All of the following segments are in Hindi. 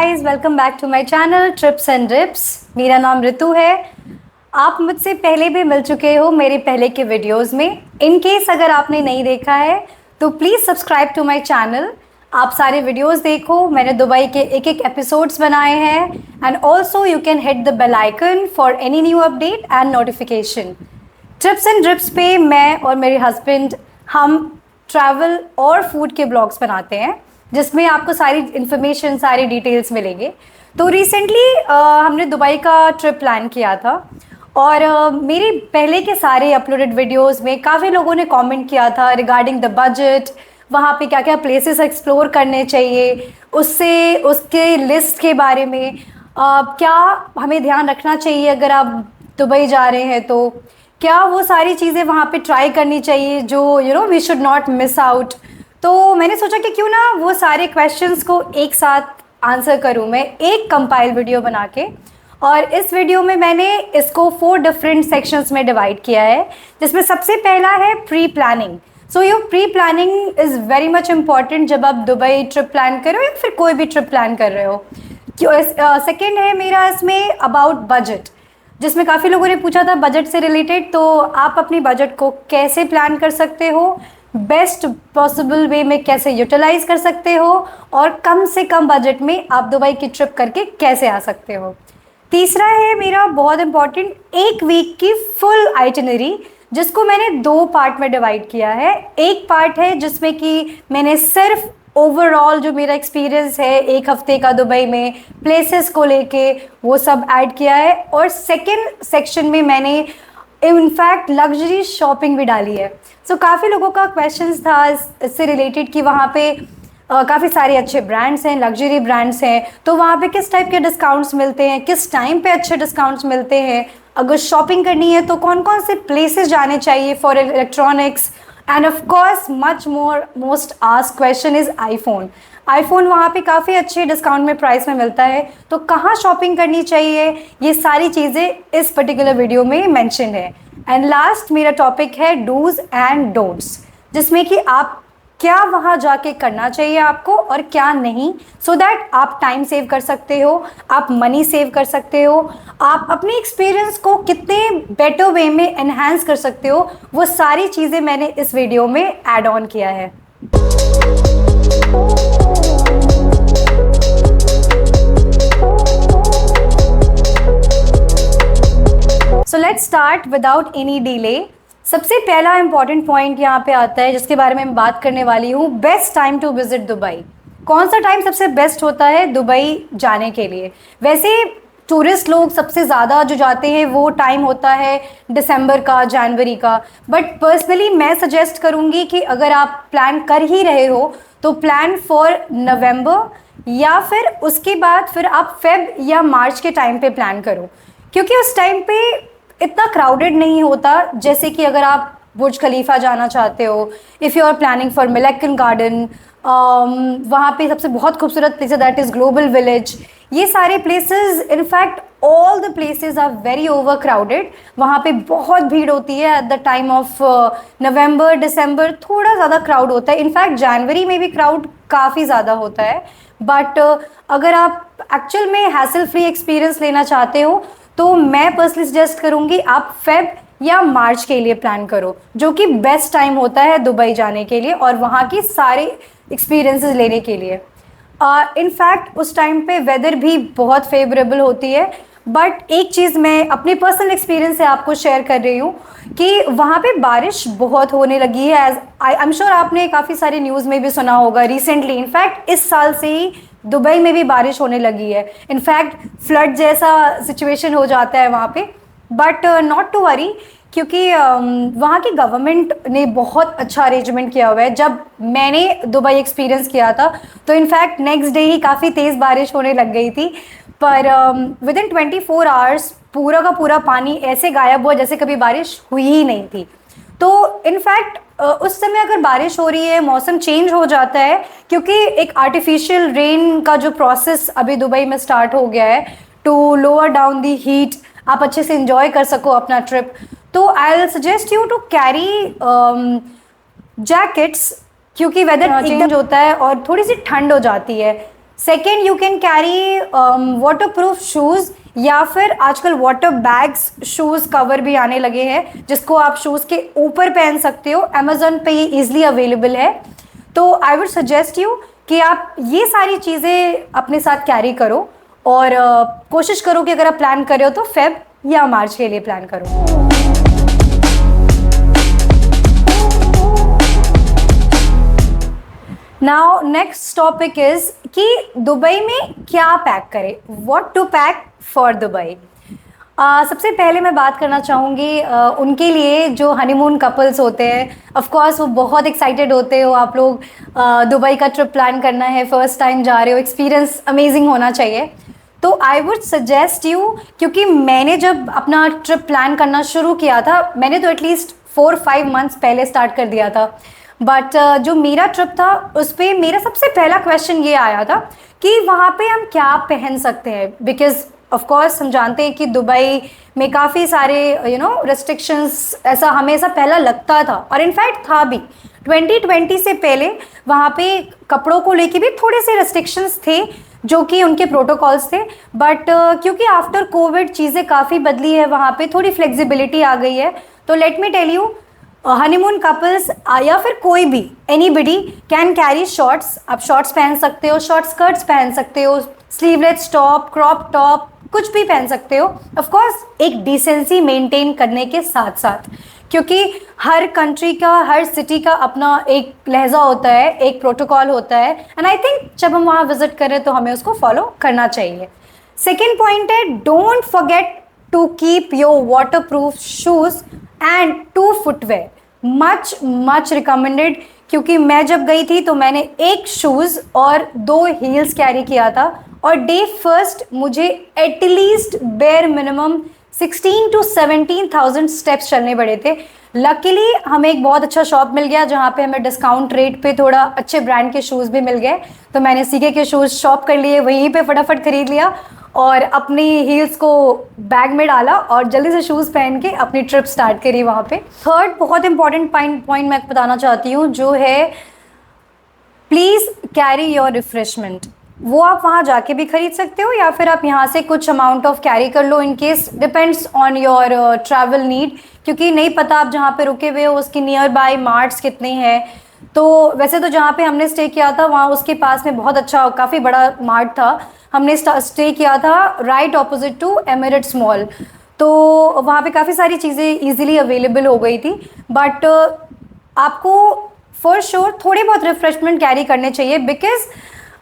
Guys, welcome back to my channel trips and drips. मेरा नाम ऋतु है। आप मुझसे पहले भी मिल चुके हो मेरे पहले के वीडियोस में। इन केस अगर आपने नहीं देखा है तो please subscribe to my channel. आप सारे वीडियोस देखो, मैंने दुबई के एक एक एपिसोड्स बनाए हैं। And also you can hit the bell icon for any new update and notification. Trips and drips पे मैं और मेरे हस्बैंड हम ट्रैवल और फूड के ब्लॉग्स बनाते हैं, जिसमें आपको सारी इन्फॉर्मेशन, सारी डिटेल्स मिलेंगे। तो रिसेंटली हमने दुबई का ट्रिप प्लान किया था और मेरे पहले के सारे अपलोडेड वीडियोस में काफ़ी लोगों ने कमेंट किया था रिगार्डिंग द बजट, वहाँ पे क्या क्या प्लेसेस एक्सप्लोर करने चाहिए, उससे उसके लिस्ट के बारे में क्या हमें ध्यान रखना चाहिए अगर आप दुबई जा रहे हैं, तो क्या वो सारी चीज़ें वहाँ पे ट्राई करनी चाहिए जो we should not miss out. तो मैंने सोचा कि क्यों ना वो सारे क्वेश्चंस को एक साथ आंसर करूं मैं एक कंपाइल वीडियो बना के। और इस वीडियो में मैंने इसको 4 डिफरेंट सेक्शंस में डिवाइड किया है, जिसमें सबसे पहला है pre planning. So your pre planning is very much important जब आप दुबई ट्रिप प्लान कर रहे हो या फिर कोई भी ट्रिप प्लान कर रहे हो। सेकेंड है मेरा इसमें अबाउट बजट, जिसमें काफ़ी लोगों ने पूछा था बजट से रिलेटेड। तो आप अपनी बजट को कैसे प्लान कर सकते हो, बेस्ट पॉसिबल वे में कैसे यूटिलाइज कर सकते हो, और कम से कम बजट में आप दुबई की ट्रिप करके कैसे आ सकते हो। तीसरा है मेरा बहुत इंपॉर्टेंट, एक वीक की फुल आइटिनरी, जिसको मैंने 2 पार्ट में डिवाइड किया है। एक पार्ट है जिसमें कि मैंने सिर्फ ओवरऑल जो मेरा एक्सपीरियंस है 1 हफ्ते का दुबई में प्लेसेस को लेके वो सब ऐड किया है, और सेकेंड सेक्शन में मैंने इनफैक्ट लग्जरी शॉपिंग भी डाली है। सो काफ़ी लोगों का क्वेश्चंस था इससे रिलेटेड कि वहाँ पे काफ़ी सारे अच्छे ब्रांड्स हैं, लग्जरी ब्रांड्स हैं, तो वहाँ पे किस टाइप के डिस्काउंट्स मिलते हैं, किस टाइम पे अच्छे डिस्काउंट्स मिलते हैं, अगर शॉपिंग करनी है तो कौन कौन से प्लेसेस जाने चाहिए for electronics, end of course much more most asked question is iPhone वहाँ पे काफ़ी अच्छे डिस्काउंट में प्राइस में मिलता है, तो कहाँ शॉपिंग करनी चाहिए, ये सारी चीज़ें इस पर्टिकुलर वीडियो में मेंशन है। एंड लास्ट मेरा टॉपिक है डूज एंड डोंट्स, जिसमें कि आप क्या वहाँ जाके करना चाहिए आपको और क्या नहीं, सो दैट आप टाइम सेव कर सकते हो, आप मनी सेव कर सकते हो, आप अपने एक्सपीरियंस को कितने बेटर वे में एनहांस कर सकते हो, वो सारी चीज़ें मैंने इस वीडियो में ऐड ऑन किया है। So let's start without any delay. सबसे पहला इंपॉर्टेंट पॉइंट यहाँ पे आता है जिसके बारे में मैं बात करने वाली हूँ, best time to visit Dubai. कौन सा टाइम सबसे बेस्ट होता है दुबई जाने के लिए? वैसे टूरिस्ट लोग सबसे ज़्यादा जो जाते हैं वो टाइम होता है दिसंबर का, जनवरी का, बट पर्सनली मैं सजेस्ट करूँगी कि अगर आप प्लान कर ही रहे हो तो प्लान फॉर नवंबर, या फिर उसके बाद फिर आप फेब या मार्च के टाइम पे प्लान करो, क्योंकि उस टाइम पे इतना क्राउडेड नहीं होता। जैसे कि अगर आप बुर्ज खलीफा जाना चाहते हो, if you are planning for Miracle Garden, वहाँ पे सबसे बहुत खूबसूरत प्लेस है दैट इज़ ग्लोबल विलेज। ये सारे places, in fact all the places are very over crowded. वहाँ पे बहुत भीड़ होती है at the time of November December, थोड़ा ज़्यादा क्राउड होता है। इनफैक्ट जनवरी में भी क्राउड काफ़ी ज़्यादा होता है। बट अगर आप एक्चुअल में हैसल फ्री एक्सपीरियंस लेना चाहते हो तो मैं पर्सनली सजेस्ट करूँगी आप फेब या मार्च के लिए प्लान करो, जो कि बेस्ट टाइम होता है दुबई जाने के लिए और वहाँ की सारे एक्सपीरियंसेस लेने के लिए। इनफैक्ट उस टाइम पे वेदर भी बहुत फेवरेबल होती है। बट एक चीज़ मैं अपने पर्सनल एक्सपीरियंस से आपको शेयर कर रही हूँ कि वहाँ पे बारिश बहुत होने लगी है। एज आई एम श्योर आपने काफ़ी सारी न्यूज़ में भी सुना होगा रिसेंटली, इनफैक्ट इस साल से ही दुबई में भी बारिश होने लगी है। इनफैक्ट फ्लड जैसा सिचुएशन हो जाता है वहाँ पे, बट नॉट टू वरी, क्योंकि वहाँ की गवर्नमेंट ने बहुत अच्छा अरेंजमेंट किया हुआ है। जब मैंने दुबई एक्सपीरियंस किया था तो इनफैक्ट नेक्स्ट डे ही काफ़ी तेज़ बारिश होने लग गई थी, पर विद इन 24 आवर्स पूरा का पूरा पानी ऐसे गायब हुआ जैसे कभी बारिश हुई ही नहीं थी। तो इनफैक्ट उस समय अगर बारिश हो रही है, मौसम चेंज हो जाता है, क्योंकि एक आर्टिफिशियल रेन का जो प्रोसेस अभी दुबई में स्टार्ट हो गया है to lower down the heat, आप अच्छे से इंजॉय कर सको अपना ट्रिप। तो I will suggest you to carry jackets, क्योंकि वेदर चेंज होता है और थोड़ी सी ठंड हो जाती है। Second, you can carry waterproof shoes या फिर आजकल वाटर बैग्स शूज़ कवर भी आने लगे हैं जिसको आप शूज़ के ऊपर पहन सकते हो। अमेजोन पे ये ईजिली अवेलेबल है। तो आई वुड सजेस्ट यू कि आप ये सारी चीज़ें अपने साथ कैरी करो और कोशिश करो कि अगर आप प्लान कर रहे हो तो फेब या मार्च के लिए प्लान करो। नाउ नेक्स्ट टॉपिक इज कि दुबई में क्या पैक करें, what to pack for Dubai. सबसे पहले मैं बात करना चाहूँगी उनके लिए जो हनीमून कपल्स होते हैं। ऑफ कोर्स वो बहुत एक्साइटेड होते हो, आप लोग दुबई का ट्रिप प्लान करना है, फर्स्ट टाइम जा रहे हो, एक्सपीरियंस अमेजिंग होना चाहिए। तो आई वुड सजेस्ट यू, क्योंकि मैंने जब अपना ट्रिप प्लान करना शुरू किया था, मैंने तो एटलीस्ट 4-5 मंथ्स पहले स्टार्ट कर दिया था, बट जो मेरा ट्रिप था उस पर मेरा सबसे पहला क्वेश्चन ये आया था कि वहाँ पे हम क्या पहन सकते हैं। बिकॉज ऑफ कोर्स हम जानते हैं कि दुबई में काफ़ी सारे रेस्ट्रिक्शंस, ऐसा हमेशा पहला लगता था और इनफैक्ट था भी। 2020 से पहले वहाँ पे कपड़ों को लेके भी थोड़े से रेस्ट्रिक्शंस थे जो कि उनके प्रोटोकॉल्स थे, बट क्योंकि आफ्टर कोविड चीज़ें काफ़ी बदली है, वहाँ पे थोड़ी फ्लेक्सिबिलिटी आ गई है। तो let me tell you, honeymoon couples या फिर कोई भी एनीबडी कैन कैरी शॉर्ट्स। आप शॉर्ट्स पहन सकते हो, शॉर्ट स्कर्ट्स पहन सकते हो, स्लीवलेस टॉप, क्रॉप टॉप, कुछ भी पहन सकते हो। ऑफ कोर्स एक डिसेंसी मेंटेन करने के साथ साथ, क्योंकि हर कंट्री का, हर सिटी का अपना एक लहजा होता है, एक प्रोटोकॉल होता है, एंड आई थिंक जब हम वहाँ विजिट करें तो हमें उसको फॉलो करना चाहिए। सेकेंड पॉइंट है, don't forget to keep your waterproof shoes and 2 footwear, much recommended. क्योंकि मैं जब गई थी तो मैंने 1 शूज़ और 2 हील्स कैरी किया था और डे फर्स्ट मुझे at least bare minimum 16 to 17,000 steps चलने पड़े थे। लकीली हमें एक बहुत अच्छा शॉप मिल गया जहाँ पे हमें डिस्काउंट रेट पे थोड़ा अच्छे ब्रांड के शूज़ भी मिल गए, तो मैंने सीके के शूज़ शॉप कर लिए, वहीं पे फटाफट खरीद लिया और अपनी हील्स को बैग में डाला और जल्दी से शूज़ पहन के अपनी ट्रिप स्टार्ट करी वहाँ पे। थर्ड बहुत इंपॉर्टेंट पॉइंट मैं बताना चाहती हूँ जो है, प्लीज़ कैरी योर रिफ्रेशमेंट। वो आप वहाँ जाके भी खरीद सकते हो या फिर आप यहाँ से कुछ अमाउंट ऑफ कैरी कर लो, in case depends on your travel need, क्योंकि नहीं पता आप जहाँ पे रुके हुए हो उसकी नियर बाय मार्ट्स कितने हैं। तो वैसे तो जहाँ पे हमने स्टे किया था वहाँ उसके पास में बहुत अच्छा काफ़ी बड़ा मार्ट था, हमने स्टे किया था right opposite to Emirates mall, तो वहाँ पे काफ़ी सारी चीज़ें ईजिली अवेलेबल हो गई थी। बट आपको फॉर श्योर थोड़े बहुत रिफ्रेशमेंट कैरी करने चाहिए, बिकॉज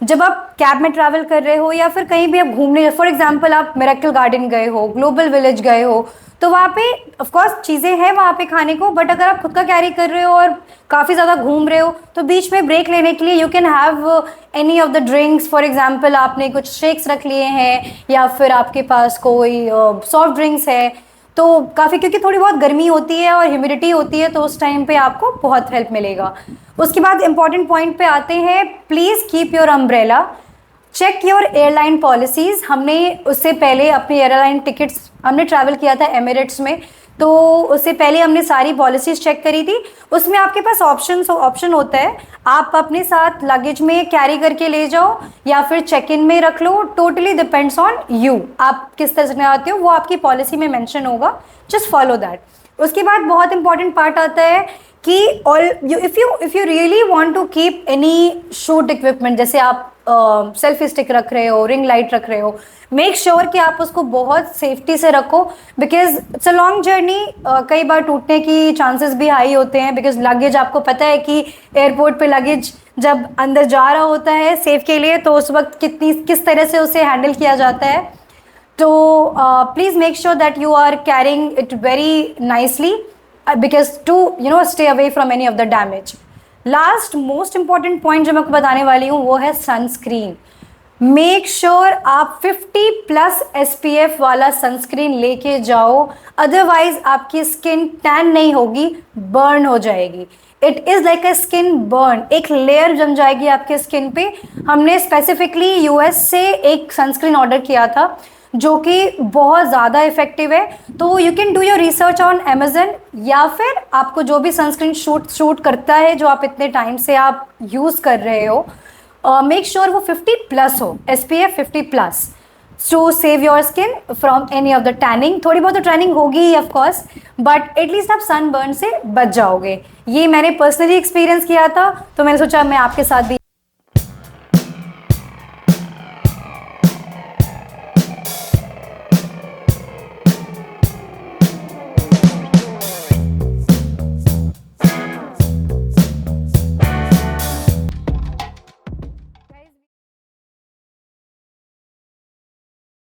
जब आप कैब में ट्रैवल कर रहे हो या फिर कहीं भी आप घूमने, फॉर एग्जांपल आप मिरेकल गार्डन गए हो, ग्लोबल विलेज गए हो, तो वहाँ पे ऑफ कोर्स चीज़ें हैं वहाँ पे खाने को, बट अगर आप खुद का कैरी कर रहे हो और काफ़ी ज़्यादा घूम रहे हो तो बीच में ब्रेक लेने के लिए you can have any of the drinks. For example आपने कुछ शेक्स रख लिए हैं या फिर आपके पास कोई सॉफ्ट ड्रिंक्स है, तो काफ़ी, क्योंकि थोड़ी बहुत गर्मी होती है और ह्यूमिडिटी होती है तो उस टाइम पे आपको बहुत हेल्प मिलेगा। उसके बाद इंपॉर्टेंट पॉइंट पे आते हैं, please keep your umbrella, check your airline policies. हमने उससे पहले अपनी एयरलाइन टिकट्स, हमने ट्रैवल किया था एमिरेट्स में, तो उससे पहले हमने सारी पॉलिसीज़ चेक करी थी। उसमें आपके पास ऑप्शन होता है, आप अपने साथ लगेज में कैरी करके ले जाओ या फिर चेक इन में रख लो, टोटली डिपेंड्स ऑन यू, आप किस तरह से आते हो वो आपकी पॉलिसी में मेंशन होगा, जस्ट फॉलो दैट। उसके बाद बहुत इंपॉर्टेंट पार्ट आता है कि if you really want to keep any shoot equipment, जैसे आप सेल्फी स्टिक रख रहे हो, रिंग लाइट रख रहे हो, मेक श्योर कि आप उसको बहुत सेफ्टी से रखो, because it's a long journey, कई बार टूटने की चांसेस भी हाई होते हैं, बिकॉज लगेज आपको पता है कि एयरपोर्ट पे लगेज जब अंदर जा रहा होता है सेफ के लिए तो उस वक्त किस तरह से उसे हैंडल किया जाता है। तो please make sure that you are carrying it very nicely, because to stay away from any of the damage. Last most important point जो मैं आपको बताने वाली हूँ वो है सनस्क्रीन। मेक श्योर आप 50+ SPF वाला सनस्क्रीन लेके जाओ, अदरवाइज आपकी स्किन टैन नहीं होगी, बर्न हो जाएगी। It is like a skin burn, एक लेयर जम जाएगी आपके स्किन पे। हमने स्पेसिफिकली US से एक सनस्क्रीन ऑर्डर किया था जो कि बहुत ज़्यादा इफेक्टिव है, तो you can do your research on Amazon, या फिर आपको जो भी सनस्क्रीन शूट करता है जो आप इतने टाइम से आप यूज़ कर रहे हो मेक श्योर वो 50+ हो, SPF 50+ to save your skin from any of the tanning. थोड़ी बहुत तो टैनिंग होगी ही ऑफ कोर्स, बट एटलीस्ट आप सनबर्न से बच जाओगे। ये मैंने पर्सनली एक्सपीरियंस किया था, तो मैंने सोचा मैं आपके साथ भी